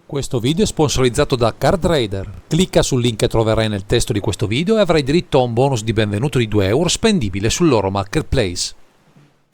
Questo video è sponsorizzato da Card Raider. Clicca sul link che troverai nel testo di questo video e avrai diritto a un bonus di benvenuto di 2 euro spendibile sul loro marketplace.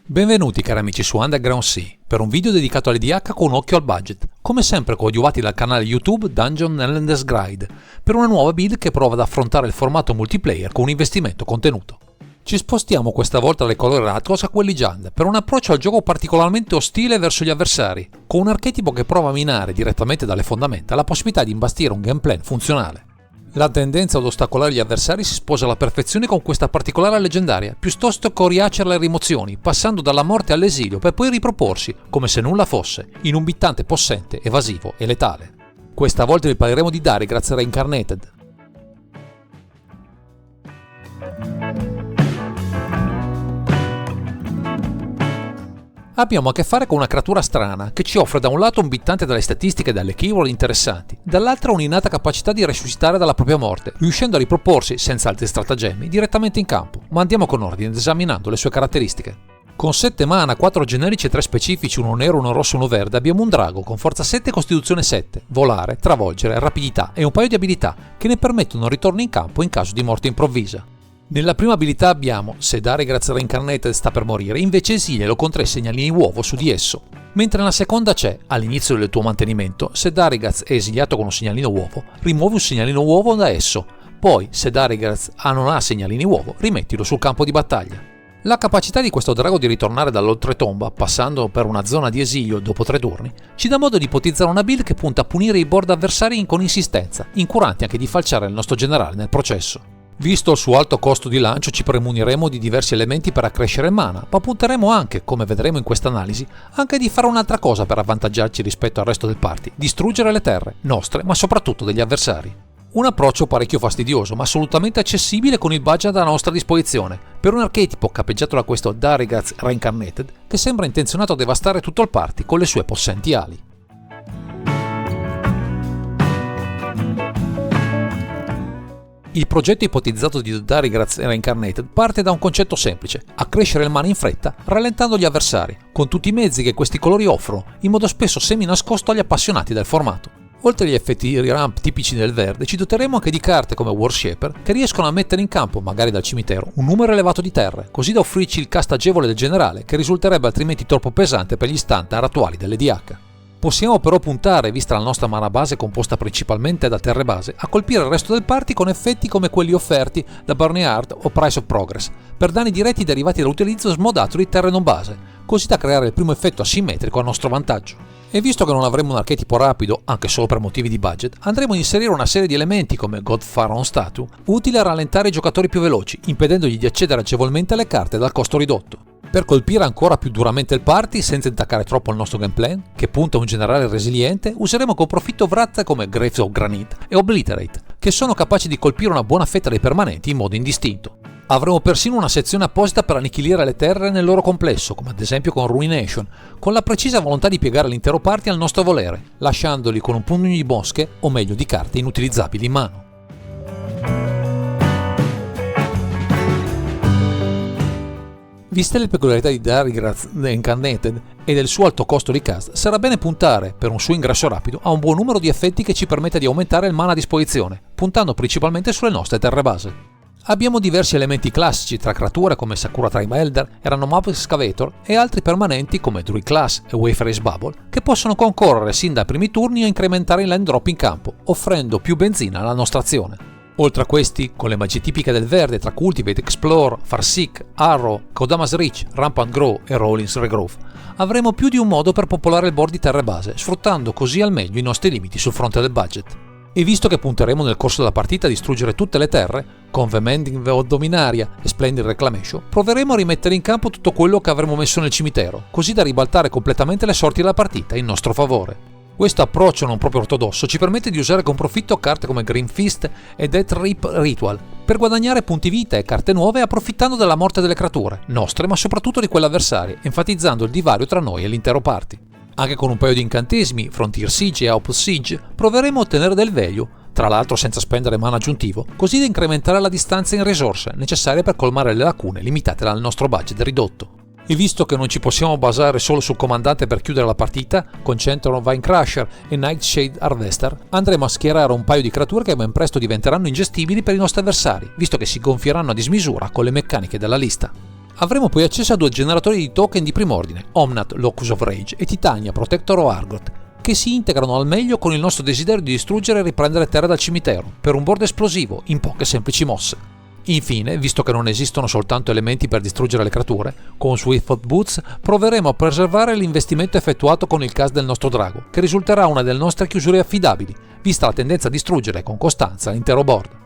Benvenuti cari amici su Underground Sea per un video dedicato all'EDH con un occhio al budget, come sempre coadiuvati dal canale YouTube Dungeon Endless Gride, per una nuova build che prova ad affrontare il formato multiplayer con un investimento contenuto. Ci spostiamo questa volta dalle colori Ratros a quelli gialli per un approccio al gioco particolarmente ostile verso gli avversari, con un archetipo che prova a minare direttamente dalle fondamenta la possibilità di imbastire un gameplan funzionale. La tendenza ad ostacolare gli avversari si sposa alla perfezione con questa particolare leggendaria, piuttosto coriacea alle rimozioni, passando dalla morte all'esilio per poi riproporsi, come se nulla fosse, in un bittante possente, evasivo e letale. Questa volta vi parleremo di Darigraz Reincarnated. Abbiamo a che fare con una creatura strana che ci offre da un lato un bittante dalle statistiche e dalle keyword interessanti, dall'altro un'innata capacità di resuscitare dalla propria morte, riuscendo a riproporsi, senza altri stratagemmi, direttamente in campo, ma andiamo con ordine esaminando le sue caratteristiche. Con 7 mana, 4 generici e 3 specifici, 1 nero, 1 rosso e 1 verde, abbiamo un drago con forza 7 e costituzione 7, volare, travolgere, rapidità e un paio di abilità che ne permettono il ritorno in campo in caso di morte improvvisa. Nella prima abilità abbiamo, se Darigraz Reincarnated sta per morire, invece esilialo con 3 segnalini uovo su di esso. Mentre nella seconda c'è, all'inizio del tuo mantenimento, se Darigraz è esiliato con un segnalino uovo, rimuovi un segnalino uovo da esso. Poi, se Darigraz non ha segnalini uovo, rimettilo sul campo di battaglia. La capacità di questo drago di ritornare dall'oltretomba, passando per una zona di esilio dopo 3 turni, ci dà modo di ipotizzare una build che punta a punire i board avversari con insistenza, incuranti anche di falciare il nostro generale nel processo. Visto il suo alto costo di lancio ci premuniremo di diversi elementi per accrescere il mana, ma punteremo anche, come vedremo in questa analisi, anche di fare un'altra cosa per avvantaggiarci rispetto al resto del party, distruggere le terre, nostre ma soprattutto degli avversari. Un approccio parecchio fastidioso ma assolutamente accessibile con il budget a nostra disposizione, per un archetipo capeggiato da questo Darigraz Reincarnated che sembra intenzionato a devastare tutto il party con le sue possenti ali. Il progetto ipotizzato di Darigraz Reincarnated parte da un concetto semplice: accrescere il mana in fretta, rallentando gli avversari, con tutti i mezzi che questi colori offrono, in modo spesso semi-nascosto agli appassionati del formato. Oltre agli effetti ramp tipici del verde, ci doteremo anche di carte come Warshaper che riescono a mettere in campo, magari dal cimitero, un numero elevato di terre, così da offrirci il cast agevole del generale, che risulterebbe altrimenti troppo pesante per gli standard attuali dell'EDH. Possiamo però puntare, vista la nostra mana base composta principalmente da terre base, a colpire il resto del party con effetti come quelli offerti da Barneyard o Price of Progress, per danni diretti derivati dall'utilizzo smodato di terre non base, così da creare il primo effetto asimmetrico a nostro vantaggio. E visto che non avremo un archetipo rapido, anche solo per motivi di budget, andremo ad inserire una serie di elementi come God Pharaon Statue, utile a rallentare i giocatori più veloci, impedendogli di accedere agevolmente alle carte dal costo ridotto. Per colpire ancora più duramente il party, senza intaccare troppo il nostro gameplan, che punta a un generale resiliente, useremo con profitto vrazze come Graves of Granite e Obliterate, che sono capaci di colpire una buona fetta dei permanenti in modo indistinto. Avremo persino una sezione apposita per annichilire le terre nel loro complesso, come ad esempio con Ruination, con la precisa volontà di piegare l'intero party al nostro volere, lasciandoli con un pugno di bosche, o meglio di carte inutilizzabili in mano. Viste le peculiarità di Darigraz Reincarnated e del suo alto costo di cast, sarà bene puntare, per un suo ingresso rapido, a un buon numero di effetti che ci permetta di aumentare il mana a disposizione, puntando principalmente sulle nostre terre base. Abbiamo diversi elementi classici tra creature come Sakura Tribe Elder e Random Excavator e altri permanenti come Druid Class e Wayfarer's Bubble che possono concorrere sin dai primi turni a incrementare il land drop in campo, offrendo più benzina alla nostra azione. Oltre a questi, con le magie tipiche del verde tra Cultivate, Explore, Farseek, Arrow, Kodama's Reach, Rampant Grow e Rollins Regrowth, avremo più di un modo per popolare il board di terre base, sfruttando così al meglio i nostri limiti sul fronte del budget. E visto che punteremo nel corso della partita a distruggere tutte le terre, con The Mending the Dominaria e Splendid Reclamation, proveremo a rimettere in campo tutto quello che avremo messo nel cimitero, così da ribaltare completamente le sorti della partita in nostro favore. Questo approccio non proprio ortodosso ci permette di usare con profitto carte come Green Fist e Death Rip Ritual per guadagnare punti vita e carte nuove approfittando della morte delle creature, nostre ma soprattutto di quelle avversarie, enfatizzando il divario tra noi e l'intero party. Anche con un paio di incantesimi, Frontier Siege e Outpost Siege, proveremo a ottenere del value, tra l'altro senza spendere mana aggiuntivo, così da incrementare la distanza in risorse necessarie per colmare le lacune limitate dal nostro budget ridotto. E visto che non ci possiamo basare solo sul comandante per chiudere la partita, con Centurion Vine Crusher e Nightshade Harvester, andremo a schierare un paio di creature che ben presto diventeranno ingestibili per i nostri avversari, visto che si gonfieranno a dismisura con le meccaniche della lista. Avremo poi accesso a 2 generatori di token di prim'ordine, Omnath Locus of Rage e Titania Protector of Argot, che si integrano al meglio con il nostro desiderio di distruggere e riprendere terra dal cimitero, per un board esplosivo, in poche semplici mosse. Infine, visto che non esistono soltanto elementi per distruggere le creature, con Swiftfoot Boots proveremo a preservare l'investimento effettuato con il cast del nostro drago, che risulterà una delle nostre chiusure affidabili, vista la tendenza a distruggere con costanza l'intero board.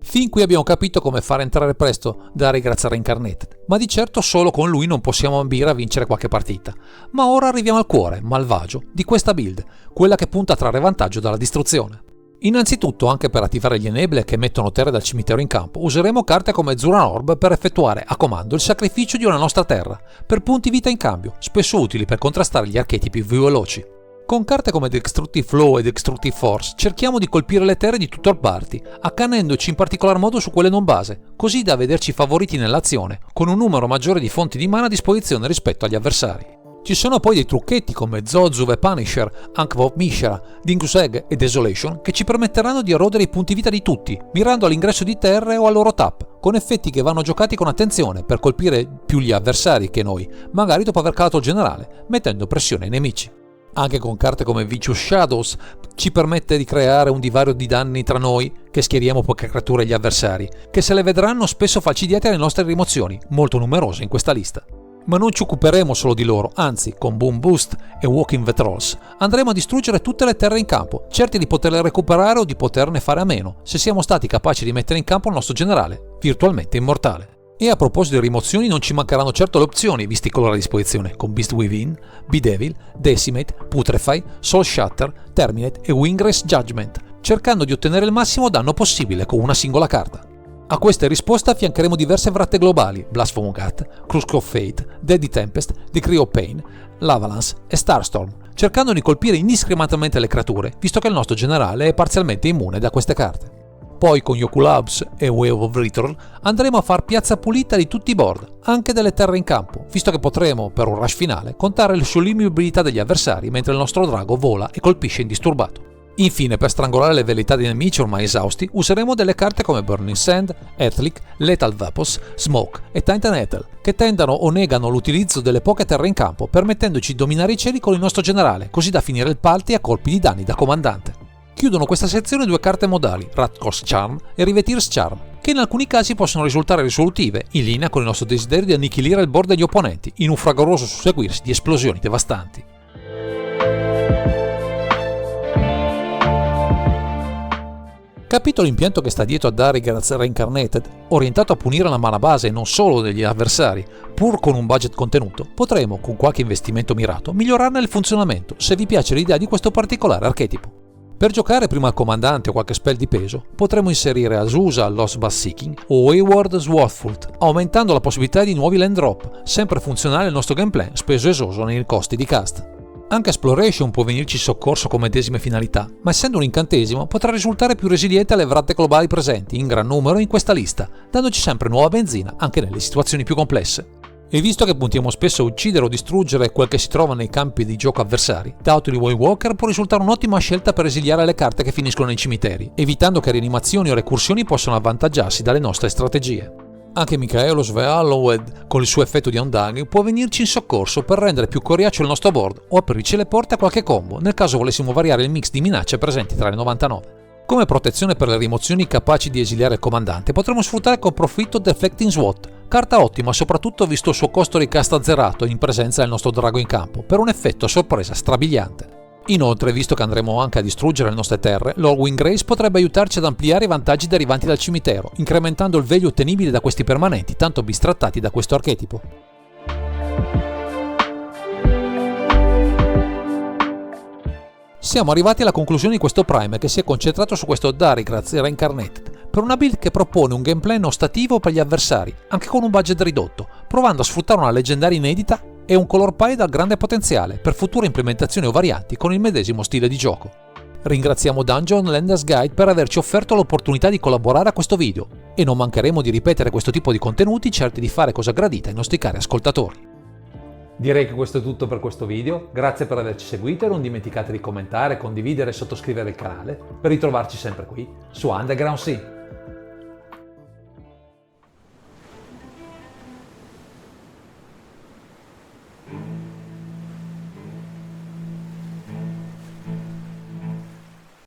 Fin qui abbiamo capito come fare entrare presto Darigraz Reincarnated, ma di certo solo con lui non possiamo ambire a vincere qualche partita. Ma ora arriviamo al cuore, malvagio, di questa build, quella che punta a trarre vantaggio dalla distruzione. Innanzitutto, anche per attivare gli enable che mettono terre dal cimitero in campo, useremo carte come Zuran Orb per effettuare a comando il sacrificio di una nostra terra, per punti vita in cambio, spesso utili per contrastare gli archetipi più veloci. Con carte come Destructive Flow e Destructive Force cerchiamo di colpire le terre di tutto il party, accannendoci in particolar modo su quelle non base, così da vederci favoriti nell'azione, con un numero maggiore di fonti di mana a disposizione rispetto agli avversari. Ci sono poi dei trucchetti come Zozu the Punisher, Ankh of Mishra, Dingus Egg e Desolation che ci permetteranno di erodere i punti vita di tutti, mirando all'ingresso di terre o al loro tap, con effetti che vanno giocati con attenzione per colpire più gli avversari che noi, magari dopo aver calato il generale, mettendo pressione ai nemici. Anche con carte come Vicious Shadows ci permette di creare un divario di danni tra noi, che schieriamo poche creature e gli avversari, che se le vedranno spesso falcidiate alle nostre rimozioni, molto numerose in questa lista. Ma non ci occuperemo solo di loro, anzi, con Boom Boost e Walking the Trolls andremo a distruggere tutte le terre in campo, certi di poterle recuperare o di poterne fare a meno, se siamo stati capaci di mettere in campo il nostro generale, virtualmente immortale. E a proposito di rimozioni non ci mancheranno certo le opzioni, visti i colori a disposizione, con Beast Within, Bedevil, Decimate, Putrefy, Soul Shatter, Terminate e Wingrace Judgment, cercando di ottenere il massimo danno possibile con una singola carta. A queste risposte affiancheremo diverse vratte globali, Blasphemous Gut, Crusk of Fate, Deadly Tempest, Decree of Pain, Lavalance e Starstorm, cercando di colpire indiscriminatamente le creature, visto che il nostro generale è parzialmente immune da queste carte. Poi con Yokulabs e Wave of Return andremo a far piazza pulita di tutti i board, anche delle terre in campo, visto che potremo, per un rush finale, contare sull'immobilità degli avversari mentre il nostro drago vola e colpisce indisturbato. Infine, per strangolare le velleità dei nemici ormai esausti, useremo delle carte come Burning Sand, Ethlic, Lethal Vapors, Smoke e Titan Ethel, che tendano o negano l'utilizzo delle poche terre in campo, permettendoci di dominare i cieli con il nostro generale, così da finire il party a colpi di danni da comandante. Chiudono questa sezione 2 carte modali, Ratkor's Charm e Riveteer's Charm, che in alcuni casi possono risultare risolutive, in linea con il nostro desiderio di annichilire il board degli opponenti, in un fragoroso susseguirsi di esplosioni devastanti. Capito l'impianto che sta dietro a Darigraz Reincarnated, orientato a punire la mana base e non solo degli avversari, pur con un budget contenuto, potremo, con qualche investimento mirato, migliorarne il funzionamento, se vi piace l'idea di questo particolare archetipo. Per giocare prima il comandante o qualche spell di peso, potremo inserire Azusa Lost Bass Seeking o Wayward Swathfult, aumentando la possibilità di nuovi land drop, sempre funzionale al nostro gameplay, speso esoso nei costi di cast. Anche Exploration può venirci soccorso come medesime finalità, ma essendo un incantesimo potrà risultare più resiliente alle vratte globali presenti in gran numero in questa lista, dandoci sempre nuova benzina anche nelle situazioni più complesse. E visto che puntiamo spesso a uccidere o distruggere quel che si trova nei campi di gioco avversari, Daughty Void Walker può risultare un'ottima scelta per esiliare le carte che finiscono nei cimiteri, evitando che rianimazioni o recursioni possano avvantaggiarsi dalle nostre strategie. Anche Michaelos Hallowed, con il suo effetto di Undying, può venirci in soccorso per rendere più coriaceo il nostro board o aprirci le porte a qualche combo, nel caso volessimo variare il mix di minacce presenti tra le 99. Come protezione per le rimozioni capaci di esiliare il comandante, potremo sfruttare con profitto Deflecting SWAT, carta ottima soprattutto visto il suo costo di cast azzerato in presenza del nostro drago in campo, per un effetto a sorpresa strabiliante. Inoltre, visto che andremo anche a distruggere le nostre terre, Lord Wingrace potrebbe aiutarci ad ampliare i vantaggi derivanti dal cimitero, incrementando il value ottenibile da questi permanenti tanto bistrattati da questo archetipo. Siamo arrivati alla conclusione di questo Prime che si è concentrato su questo Darigraz Reincarnated, per una build che propone un gameplay non stativo per gli avversari, anche con un budget ridotto, provando a sfruttare una leggendaria inedita e un color pie dal grande potenziale per future implementazioni o varianti con il medesimo stile di gioco. Ringraziamo Dungeon Landers Guide per averci offerto l'opportunità di collaborare a questo video e non mancheremo di ripetere questo tipo di contenuti certi di fare cosa gradita ai nostri cari ascoltatori. Direi che questo è tutto per questo video, grazie per averci seguito e non dimenticate di commentare, condividere e sottoscrivere il canale per ritrovarci sempre qui su Underground Sea.